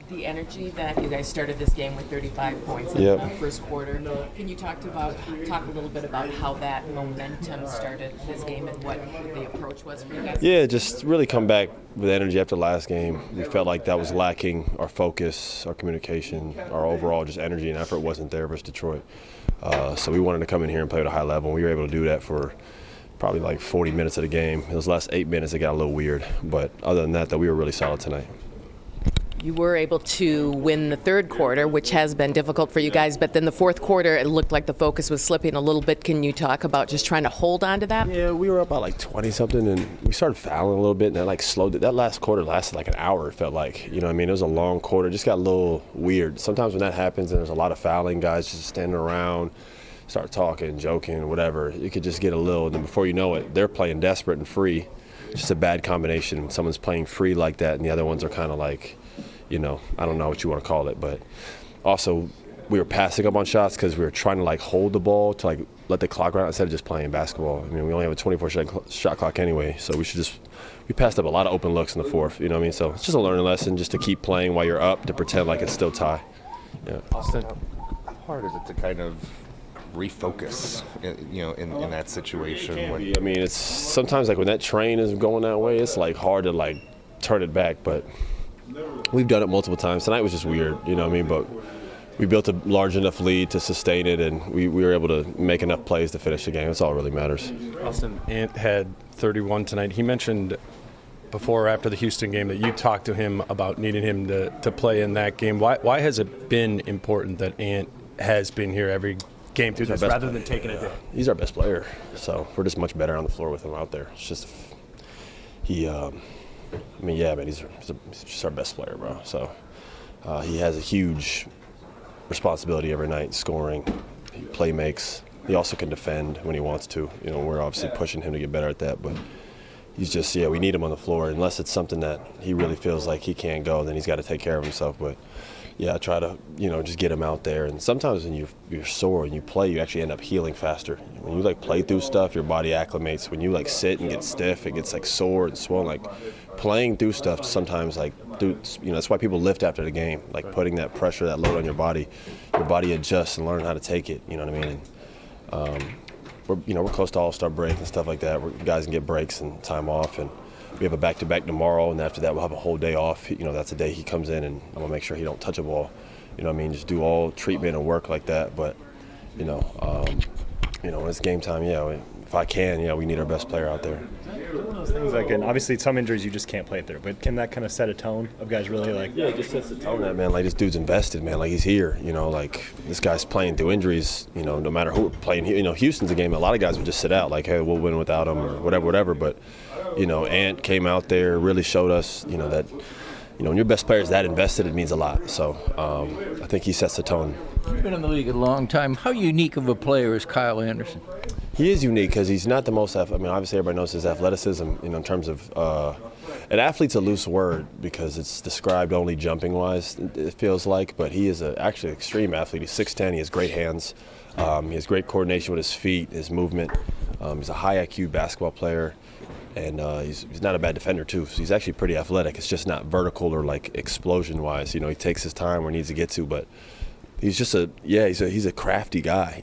The energy that you guys started this game with 35 points in Yep. the first quarter. Can you talk a little bit about how that momentum started this game and what the approach was for you guys? Yeah, just really come back with energy after last game. We felt like that was lacking. Our focus, our communication, our overall just energy and effort wasn't there versus Detroit. So we wanted to come in here and play at a high level. We were able to do that for probably like 40 minutes of the game. Those last 8 minutes, it got a little weird. But other than that, we were really solid tonight. You were able to win the third quarter, which has been difficult for you guys, but then the fourth quarter, it looked like the focus was slipping a little bit. Can you talk about just trying to hold on to that? Yeah, we were up by like 20-something, and we started fouling a little bit, and that like slowed it. That last quarter lasted like an hour, it felt like. You know what I mean? It was a long quarter. It just got a little weird. Sometimes when that happens and there's a lot of fouling, guys just standing around, start talking, joking, whatever, it could just get a little, and then before you know it, they're playing desperate and free. Just a bad combination when someone's playing free like that, and the other ones are kind of like, you know, I don't know what you want to call it, but also we were passing up on shots because we were trying to like hold the ball to like let the clock run out instead of just playing basketball. I mean, we only have a 24-shot clock anyway, so we passed up a lot of open looks in the fourth. You know what I mean? So it's just a learning lesson, just to keep playing while you're up, to pretend like it's still tie. Yeah. Austin, how hard is it to kind of refocus, in that situation? I mean, it's sometimes like when that train is going that way, it's like hard to like turn it back, but we've done it multiple times. Tonight was just weird, you know what I mean? But we built a large enough lead to sustain it, and we were able to make enough plays to finish the game. That's all that really matters. Austin, Ant had 31 tonight. He mentioned before or after the Houston game that you talked to him about needing him to play in that game. Why has it been important that Ant has been here every game through this rather than taking it down? He's our best player, so we're just much better on the floor with him out there. It's just he's just our best player, bro. So he has a huge responsibility every night, scoring. He play makes. He also can defend when he wants to. You know, we're obviously pushing him to get better at that, but he's just, we need him on the floor. Unless it's something that he really feels like he can't go, then he's got to take care of himself. But yeah, I try to, just get him out there. And sometimes when you're sore and you play, you actually end up healing faster. When you like play through stuff, your body acclimates. When you like sit and get stiff, it gets like sore and swollen. Like playing through stuff sometimes, that's why people lift after the game. Like putting that pressure, that load on your body adjusts and learn how to take it. You know what I mean? And, we're close to All-Star break and stuff like that, where guys can get breaks and time off, and we have a back-to-back tomorrow, and after that we'll have a whole day off. That's the day he comes in, and I'm gonna make sure he don't touch a ball. You know what I mean? Just do all treatment and work like that. But when it's game time, if I can, we need our best player out there. One of those things like, and obviously some injuries you just can't play through, but can that kind of set a tone of guys really like? Yeah, it just sets the tone. That man, like this dude's invested, man. Like he's here. Like this guy's playing through injuries. No matter who we're playing. Houston's a game. A lot of guys would just sit out. Like, hey, we'll win without him or whatever. But Ant came out there, really showed us, that. When your best player is that invested, it means a lot. So I think he sets the tone. You've been in the league a long time. How unique of a player is Kyle Anderson? He is unique because he's not the most. Obviously everybody knows his athleticism. In terms of an athlete's a loose word because it's described only jumping wise. It feels like, but he is actually an extreme athlete. He's 6'10". He has great hands. He has great coordination with his feet, his movement. He's a high IQ basketball player. And he's not a bad defender, too. So he's actually pretty athletic. It's just not vertical or, like, explosion-wise. He takes his time where he needs to get to. But he's just he's a crafty guy,